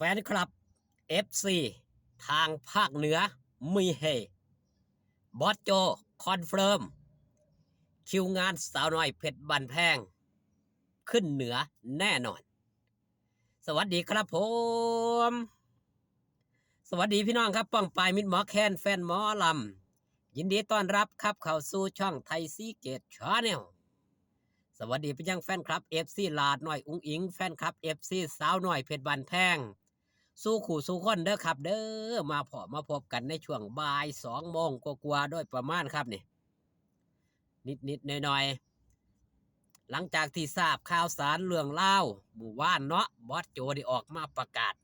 ฟนคลับ FC ทางภาคเหนือมีเฮบอสโจคอนเฟิร์มคิวงานสาวน้อยเพชรบันแพงขึ้นเหนือแน่นอน สวัสดีครับผมสวัสดีพี่น้องครับป้องปายมิตรหมอแคนแฟนหมอลำยินดีต้อนรับครับเข้าสู่ช่องไทยซีเกตชาแนลสวัสดีพี่ยังแฟนคลับ FC ลาดหน่อยอุ้งอิงแฟนคลับ FC สาวน้อยเพชรบันแพงสู้ขู่สู้คนเด้อครับเด้อมาพบกันในช่วงบ่าย2 โมงกว่าๆโดยประมาณครับนี่นิดหน่อยหลังจากที่ทราบข่าวสารเรื่องเล่าหมู่ว่านเนาะบอสโจได้ออกมาประกาศ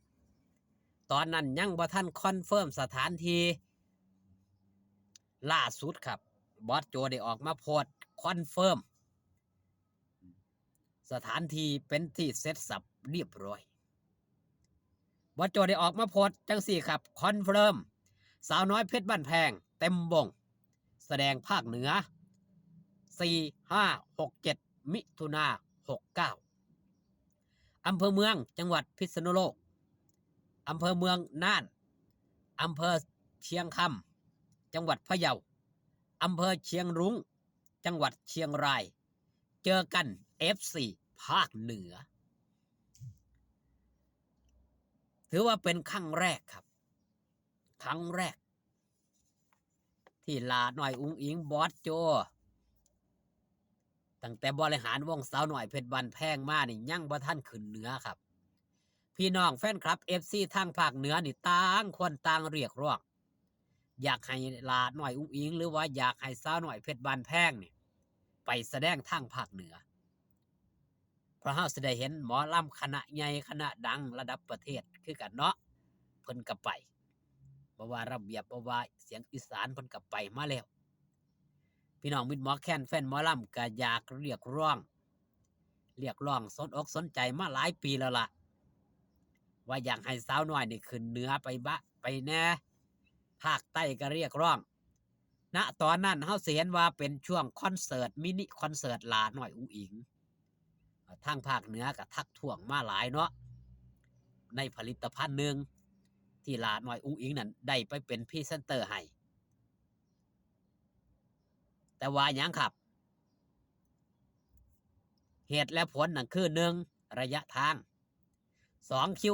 ตอนนั้นยังบ่ทันคอนเฟิร์มสถานที่ล่าสุดครับบอสโจได้ออกมาโพสต์คอนเฟิร์มสถานที่เป็นที่เสร็จสับเรียบร้อยบอสโจได้ออกมาโพสต์จังสี่ครับคอนเฟิร์มสาวน้อยเพชรบ้านแพงเต็มวงแสดงภาคเหนือ4 5 6 7มิถุนา69อำเภอเมืองจังหวัดพิษณุโลกอำเภอเมืองน่านอำเภอเชียงคำจังหวัดพะเยาอำเภอเชียงรุ้งจังหวัดเชียงรายเจอกัน FC ภาคเหนือถือว่าเป็นครั้งแรกครับครั้งแรกที่ลาหน่อยอุ้งอิงบอสโจตั้งแต่บริหารวงสาวหน่อยเพชรบันแพงมานี่ยังบ่ทันขึ้นเหนือครับพี่น้องแฟนคลับ FC ทางภาคเหนือนี่ต่างคนต่างเรียกร้องอยากให้ลาหน่อยอุ้งอิงหรือว่าอยากให้สาวหน่อยเพชรบันแพงนี่ไปแสดงทางภาคเหนือเพราะเฮาสิได้เห็นหมอลำคณะใหญ่คณะดังระดับประเทศคือกันเนาะเพิ่นก็ไปบ่ว่าระเบียบบ่ว่าเสียงอีสานเพิ่นก็ไปมาแล้วพี่น้องมิตรหมอแคนแฟนหมอลำก็อยากเรียกร้องสนอกสนใจมาหลายปีแล้วล่ะว่าอยากให้สาวน้อยนี่ขึ้นเหนือไปแน่ภาคใต้ก็เรียกร้องณตอนนั้นเฮาสิเห็นว่าเป็นช่วงคอนเสิร์ตมินิคอนเสิร์ตลาน้อยอุ้งอิงทางภาคเหนือก็ทักท้วงมาหลายเนาะในผลิตภัณฑ์หนึ่งที่ลาน้อยอุ้งอิงนั้นได้ไปเป็นพรีเซนเตอร์ให้แต่ว่าหยังครับเหตุและผลนั่นคือ1ระยะทาง2คิ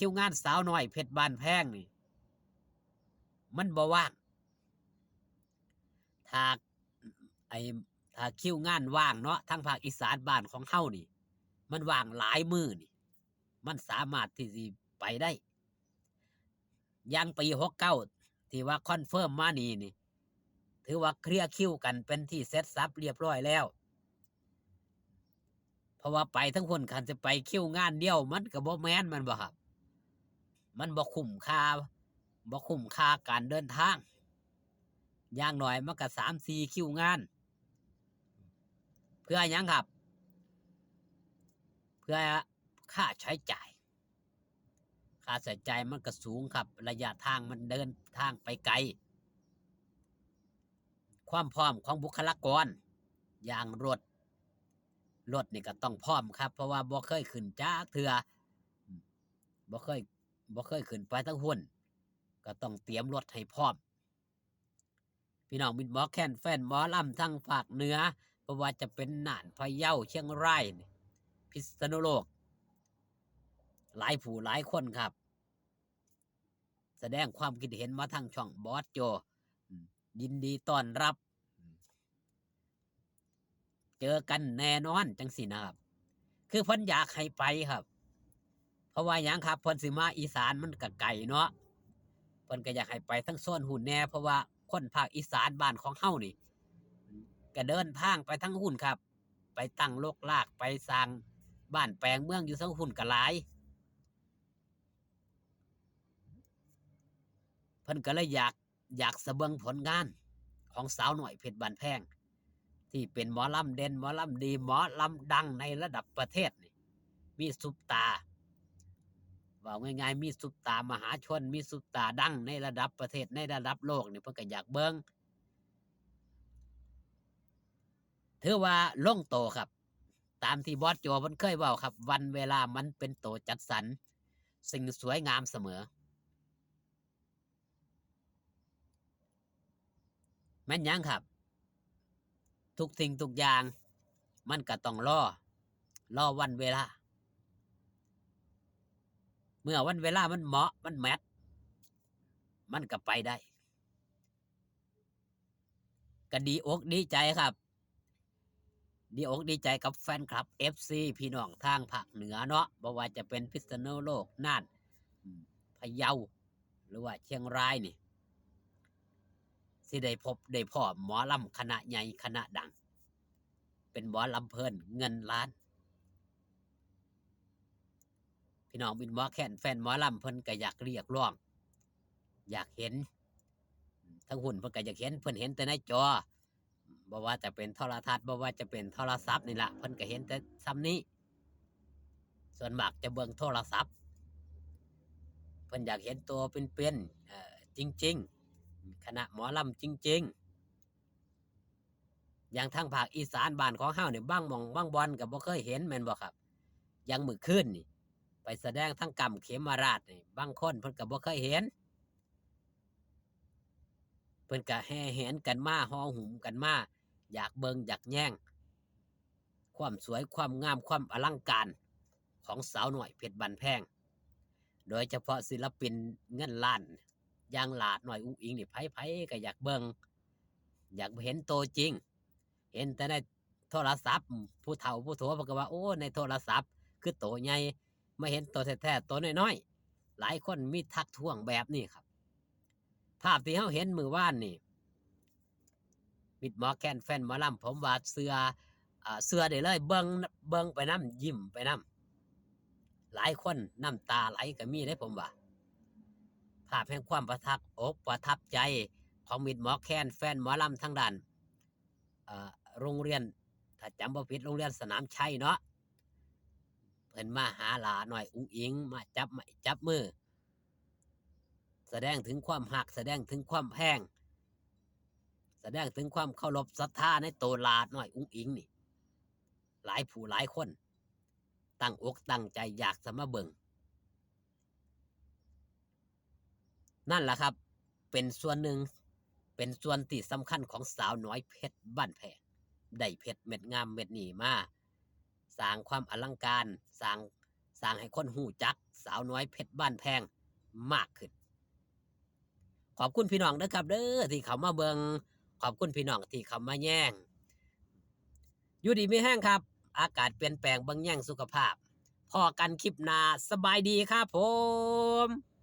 วงานสาวน้อยเพชรบ้านแพงนี่มันบ่ว่างถ้าไอ้ถ้าคิวงานว่างเนาะทางภาคอีสานบ้านของเฮานี่มันว่างหลายมื้อนี่มันสามารถที่สิไปได้อย่างปี69ที่ว่าคอนเฟิร์มมานี่ถือว่าเคลียร์คิวกันเป็นที่เสร็จสับเรียบร้อยแล้วเพราะว่าไปทั้งคนคันจะไปคิวงานเดียวมันก็บ่แม่นมันบ่ครับมันบ่คุ้มค่าการเดินทางอย่างน้อยมันก็3-4คิวงานเพื่อหยังครับเพื่อค่าใช้จ่ายมันก็สูงครับระยะทางมันเดินทางไปไกลความพร้อมของบุคลากรอย่างรถนี่ก็ต้องพร้อมครับเพราะว่าบ่เคยขึ้นจ้าเทื่อบ่เคยขึ้นไปทั้งหุ่นก็ต้องเตรียมรถให้พร้อมพี่น้องมิตรหมอแคนแฟนหมอลำทั้งภาคเหนือเพราะว่าจะเป็นน่านพะเยาเชียงรายพิษณุโลกหลายผู้หลายคนครับแสดงความคิดเห็นมาทางช่องบอสโจยินดีต้อนรับเจอกันแน่นอนจังสินะครับคือเพิ่นอยากให้ไปครับเพราะว่าหยังครับเพิ่นสิมาอีสานมันก็ไกลเนาะเพิ่นก็อยากให้ไปทั้งโซนหุ่นแน่เพราะว่าคนภาคอีสานบ้านของเฮานี่ก็เดินทางไปทั้งหุ่นครับไปตั้งโลกลากไปสร้างบ้านแปลงเมืองอยู่ทั้งหุ่นก็หลายเพิ่นก็เลยอยากสะเบิงผลงานของสาวหน่อยเพชรบ้านแพงที่เป็นหมอลำเด่นหมอลำดีหมอลำดังในระดับประเทศนี่มีซุปตาว่าง่ายๆมีซุปตามหาชนมีซุปตาดังในระดับประเทศในระดับโลกนี่เพิ่นก็อยากเบิ่งถือว่าลงโตครับตามที่บอสโจเพิ่นเคยเว้าครับวันเวลามันเป็นโตจัดสรร สิ่งสวยงามเสมอแม่นยังครับทุกสิ่งทุกอย่างมันก็ต้องรอวันเวลาเมื่อวันเวลามันเหมาะมันแมทมันก็ไปได้ก็ดีอกดีใจครับดีอกดีใจกับแฟนคลับ FC พี่น้องทางภาคเหนือเนาะบ่ว่าจะเป็นพิษณุโลกน่านพะเยาหรือว่าเชียงรายนี่สิได้พบได้พ้อหมอลำคณะใหญ่คณะดังเป็นหมอลำเพิ่นเงินล้านพี่น้องเป็นหมอแค้นแฟนหมอลำเพิ่นก็อยากเรียกร้องอยากเห็นทั้งหุ่นเพิ่นก็อยากเห็นเพิ่นเห็นแต่ในจอบ่ว่าจะเป็นโทรทัศน์บ่ว่าจะเป็นโทรศัพท์นี่ล่ะเพิ่นก็เห็นแต่ซ้ำนี้ส่วนมากจะเบิ่งโทรศัพท์เพิ่นอยากเห็นตัวเป็นๆจริงๆคณะหมอลำจริงๆอย่างทางภาคอีสานบ้านของเฮานี่บางหม้องบางบ่อนก็บ่เคยเห็นแม่นบ่ครับอย่างมื้อคืนนี่ไปแสดงทั้งกำเขมราชนี่บางคนเพิ่นก็บ่เคยเห็นเพิ่นก็แห่แหนกันมาฮ้อหุ้มกันมาอยากเบิ่งอยากแย่งความสวยความงามความอลังการของสาวน้อยเพชรบ้านแพงโดยเฉพาะศิลปินเงินล้านอย่างหลาดน้อยอุ๊งอิงนี่ไผๆก็อยากเบิ่งอยากเห็นตัวจริงเห็นแต่ในโทรศัพท์ผู้เฒ่าผู้โถเพิ่นก็ว่าโอ้ในโทรศัพท์คือโตใหญ่มาเห็นตัวแท้ๆตัวน้อยๆหลายคนมีทักท้วงแบบนี้ครับภาพที่เฮาเห็นมื้อวานนี่มิตรหมอแคนแฟนหมอลำผมว่าเชื่อได้เลยเบิ่งไปนำยิ้มไปนำหลายคนน้ำตาไหลก็มีเด้ผมว่าภาพแห่งความประทับอกประทับใจของมิตรหมอแคนแฟนหมอลำทั้งด้านโรงเรียนถ้าจำบ่ผิดโรงเรียนสนามชัยเนาะเพิ่นมาหาหลาน้อยอุ๋งอิงมาจับไม้จับมือแสดงถึงความรักแสดงถึงความแพงแสดงถึงความเคารพศรัทธาในตัวหลาน้อยอุ๋งอิงนี่หลายผู้หลายคนตั้งอกตั้งใจอยากจะมาเบิ่งนั่นแหละครับเป็นส่วนหนึ่งเป็นส่วนที่สำคัญของสาวน้อยเพชรบ้านแพงได้เพชรเม็ดงามเม็ดนี้มาสร้างความอลังการสร้างให้คนหูจักสาวน้อยเพชรบ้านแพงมากขึ้นขอบคุณพี่น้องนะครับเด้อที่เขามาเบิงขอบคุณพี่น้องที่เขามาแย่งอยู่ดีมีแห้งครับอากาศเปลี่ยนแปลงบางแย่งสุขภาพพอกันคลิปหน้าสบายดีครับผม